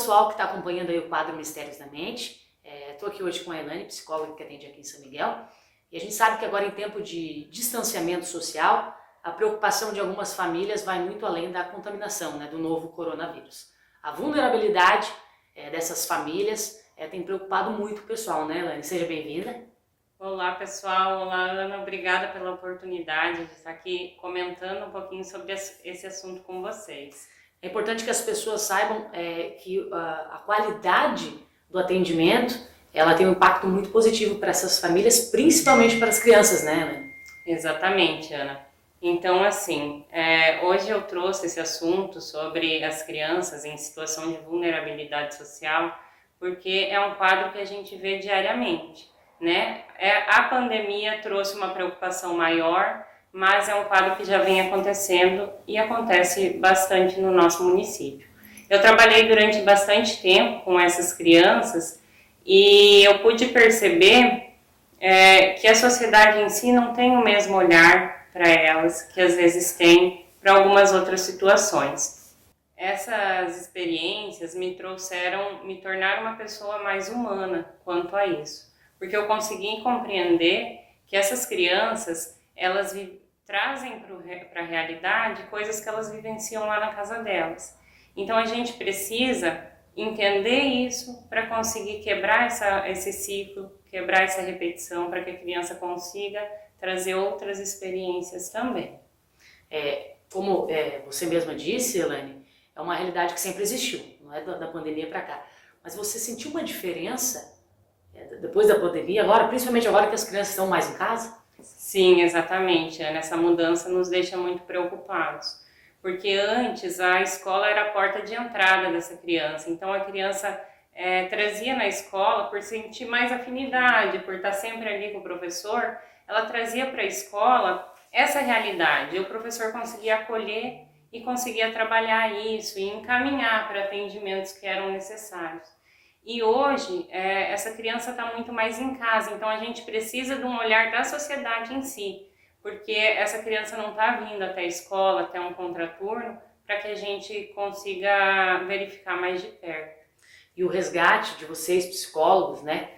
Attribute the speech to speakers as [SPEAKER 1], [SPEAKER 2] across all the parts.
[SPEAKER 1] pessoal que está acompanhando aí o quadro Mistérios da Mente. Estou aqui hoje com a Elaine, psicóloga que atende aqui em São Miguel. E a gente sabe que agora, em tempo de distanciamento social, a preocupação de algumas famílias vai muito além da contaminação, né, do novo coronavírus. A vulnerabilidade dessas famílias tem preocupado muito o pessoal, né, Elaine? Seja bem-vinda.
[SPEAKER 2] Olá, pessoal. Olá, Ana. Obrigada pela oportunidade de estar aqui comentando um pouquinho sobre esse assunto com vocês.
[SPEAKER 1] É importante que as pessoas saibam que a qualidade do atendimento ela tem um impacto muito positivo para essas famílias, principalmente para as crianças, né, Elaine?
[SPEAKER 2] Exatamente, Ana. Então, assim, hoje eu trouxe esse assunto sobre as crianças em situação de vulnerabilidade social, porque é um quadro que a gente vê diariamente, né? A pandemia trouxe uma preocupação maior, mas é um quadro que já vem acontecendo e acontece bastante no nosso município. Eu trabalhei durante bastante tempo com essas crianças e eu pude perceber que a sociedade em si não tem o mesmo olhar para elas que às vezes tem para algumas outras situações. Essas experiências me tornaram uma pessoa mais humana quanto a isso, porque eu consegui compreender que essas crianças, elas trazem para a realidade coisas que elas vivenciam lá na casa delas. Então a gente precisa entender isso para conseguir quebrar esse ciclo, quebrar essa repetição, para que a criança consiga trazer outras experiências também.
[SPEAKER 1] Como você mesma disse, Elaine, é uma realidade que sempre existiu, não é da pandemia para cá. Mas você sentiu uma diferença depois da pandemia, agora, principalmente agora que as crianças estão mais em casa?
[SPEAKER 2] Sim, exatamente. Essa mudança nos deixa muito preocupados. Porque antes a escola era a porta de entrada dessa criança. Então a criança trazia na escola, por sentir mais afinidade, por estar sempre ali com o professor, ela trazia para a escola essa realidade. E o professor conseguia acolher e conseguia trabalhar isso e encaminhar para atendimentos que eram necessários. E hoje, essa criança está muito mais em casa, então a gente precisa de um olhar da sociedade em si, porque essa criança não está vindo até a escola, até um contraturno, para que a gente consiga verificar mais de perto.
[SPEAKER 1] E o resgate de vocês, psicólogos, né,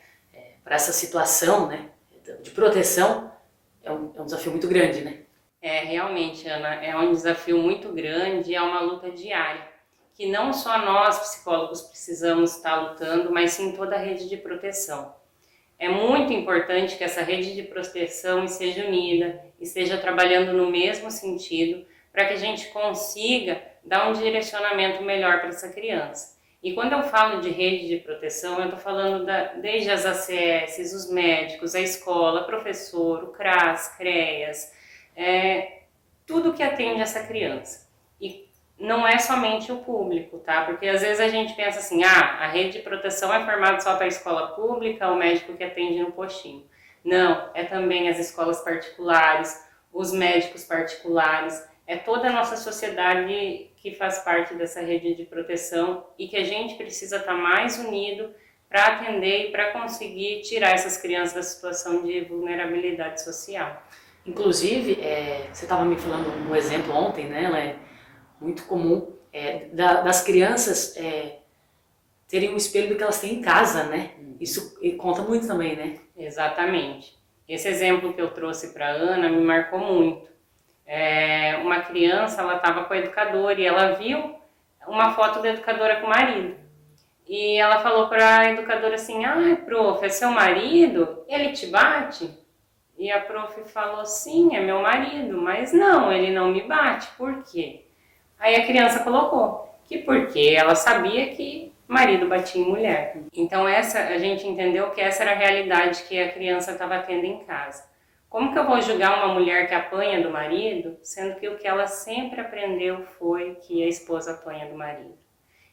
[SPEAKER 1] para essa situação, né, de proteção, é um desafio muito grande, né?
[SPEAKER 2] Realmente, Ana, é um desafio muito grande e é uma luta diária, que não só nós, psicólogos, precisamos estar lutando, mas sim toda a rede de proteção. É muito importante que essa rede de proteção esteja unida, esteja trabalhando no mesmo sentido, para que a gente consiga dar um direcionamento melhor para essa criança. E quando eu falo de rede de proteção, eu estou falando desde as ACS, os médicos, a escola, professor, o CRAS, CREAS, tudo que atende essa criança. E não é somente o público, tá? Porque às vezes a gente pensa assim, a rede de proteção é formada só para a escola pública, o médico que atende no postinho. Não, é também as escolas particulares, os médicos particulares, é toda a nossa sociedade que faz parte dessa rede de proteção e que a gente precisa estar mais unido para atender e para conseguir tirar essas crianças da situação de vulnerabilidade social.
[SPEAKER 1] Inclusive, você estava me falando um exemplo ontem, né? Ela é muito comum das crianças terem um espelho do que elas têm em casa, né? Isso conta muito também, né?
[SPEAKER 2] Exatamente. Esse exemplo que eu trouxe para a Ana me marcou muito. Uma criança, ela estava com a educadora e ela viu uma foto da educadora com o marido. E ela falou para a educadora assim, prof, é seu marido? Ele te bate? E a prof falou, sim, é meu marido, mas não, ele não me bate. Por quê? Aí a criança colocou que porque ela sabia que marido batia em mulher. Então a gente entendeu que essa era a realidade que a criança estava tendo em casa. Como que eu vou julgar uma mulher que apanha do marido, sendo que o que ela sempre aprendeu foi que a esposa apanha do marido?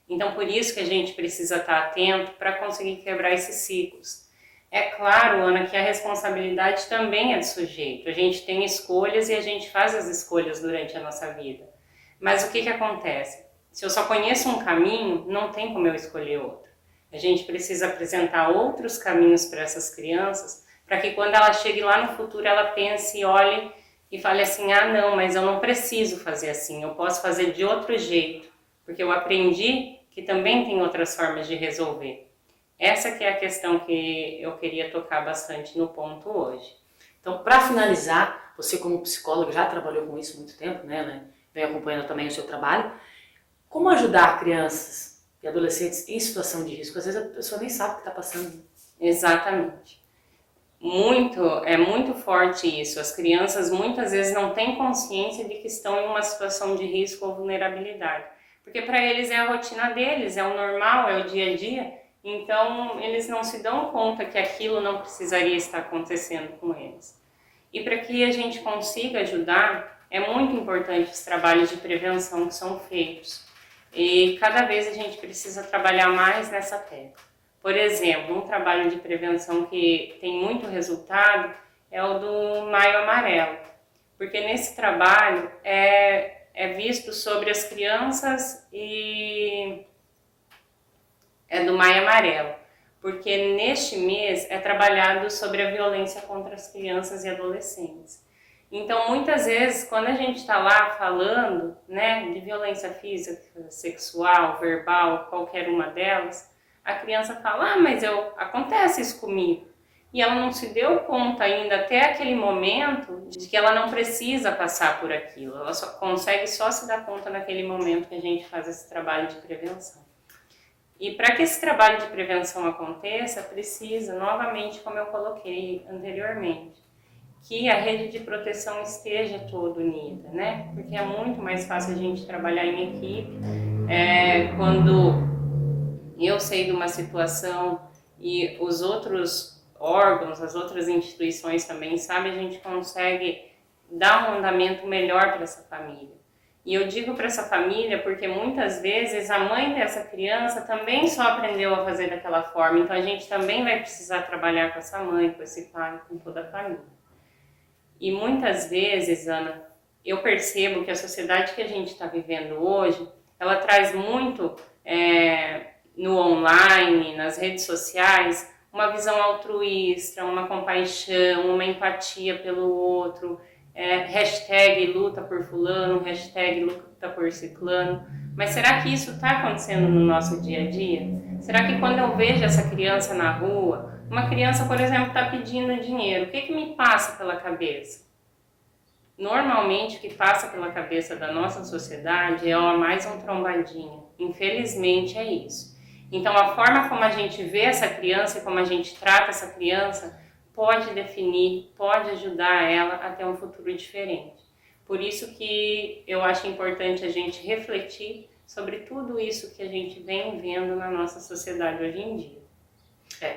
[SPEAKER 2] Então por isso que a gente precisa estar atento para conseguir quebrar esses ciclos. É claro, Ana, que a responsabilidade também é do sujeito. A gente tem escolhas e a gente faz as escolhas durante a nossa vida. Mas o que acontece? Se eu só conheço um caminho, não tem como eu escolher outro. A gente precisa apresentar outros caminhos para essas crianças, para que quando ela chegue lá no futuro, ela pense, olhe e fale assim, não, mas eu não preciso fazer assim, eu posso fazer de outro jeito, porque eu aprendi que também tem outras formas de resolver. Essa que é a questão que eu queria tocar bastante no ponto hoje.
[SPEAKER 1] Então, para finalizar, você como psicóloga já trabalhou com isso há muito tempo, né? Vem acompanhando também o seu trabalho. Como ajudar crianças e adolescentes em situação de risco? Às vezes a pessoa nem sabe o que está passando.
[SPEAKER 2] Exatamente. É muito forte isso. As crianças muitas vezes não têm consciência de que estão em uma situação de risco ou vulnerabilidade. Porque para eles é a rotina deles, é o normal, é o dia a dia. Então eles não se dão conta que aquilo não precisaria estar acontecendo com eles. E para que a gente consiga ajudar, é muito importante os trabalhos de prevenção que são feitos. E cada vez a gente precisa trabalhar mais nessa tecla. Por exemplo, um trabalho de prevenção que tem muito resultado é o do Maio Amarelo. Porque nesse trabalho é visto sobre as crianças e é do Maio Amarelo. Porque neste mês é trabalhado sobre a violência contra as crianças e adolescentes. Então, muitas vezes, quando a gente está lá falando, né, de violência física, sexual, verbal, qualquer uma delas, a criança fala, mas acontece isso comigo. E ela não se deu conta ainda até aquele momento de que ela não precisa passar por aquilo. Ela só consegue se dar conta naquele momento que a gente faz esse trabalho de prevenção. E para que esse trabalho de prevenção aconteça, precisa, novamente, como eu coloquei anteriormente, que a rede de proteção esteja toda unida, né? Porque é muito mais fácil a gente trabalhar em equipe. Quando eu sei de uma situação e os outros órgãos, as outras instituições também sabem, a gente consegue dar um andamento melhor para essa família. E eu digo para essa família porque muitas vezes a mãe dessa criança também só aprendeu a fazer daquela forma, então a gente também vai precisar trabalhar com essa mãe, com esse pai, com toda a família. E muitas vezes, Ana, eu percebo que a sociedade que a gente está vivendo hoje, ela traz muito no online, nas redes sociais, uma visão altruísta, uma compaixão, uma empatia pelo outro, hashtag luta por fulano, hashtag luta por ciclano. Mas será que isso está acontecendo no nosso dia a dia? Será que quando eu vejo essa criança na rua, uma criança, por exemplo, está pedindo dinheiro, o que me passa pela cabeça? Normalmente o que passa pela cabeça da nossa sociedade é mais um trombadinha. Infelizmente é isso. Então a forma como a gente vê essa criança e como a gente trata essa criança pode definir, pode ajudar ela a ter um futuro diferente. Por isso que eu acho importante a gente refletir sobre tudo isso que a gente vem vendo na nossa sociedade hoje em dia.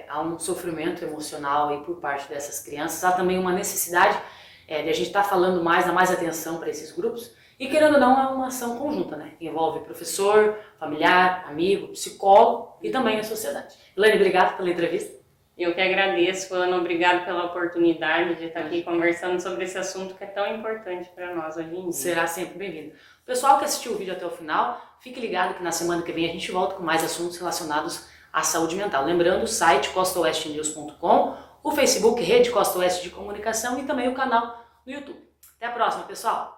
[SPEAKER 1] Há um sofrimento emocional aí por parte dessas crianças, há também uma necessidade de a gente estar falando mais, dar mais atenção para esses grupos, e querendo ou não é uma ação conjunta, né? Que envolve professor, familiar, amigo, psicólogo e também a sociedade. Elaine, obrigado pela entrevista.
[SPEAKER 2] Eu que agradeço, Ana, obrigado pela oportunidade de estar aqui conversando sobre esse assunto que é tão importante para nós hoje em dia.
[SPEAKER 1] Será sempre bem-vindo. Pessoal que assistiu o vídeo até o final, fique ligado que na semana que vem a gente volta com mais assuntos relacionados à saúde mental. Lembrando o site costaoestenews.com, o Facebook Rede Costa Oeste de Comunicação e também o canal no YouTube. Até a próxima, pessoal!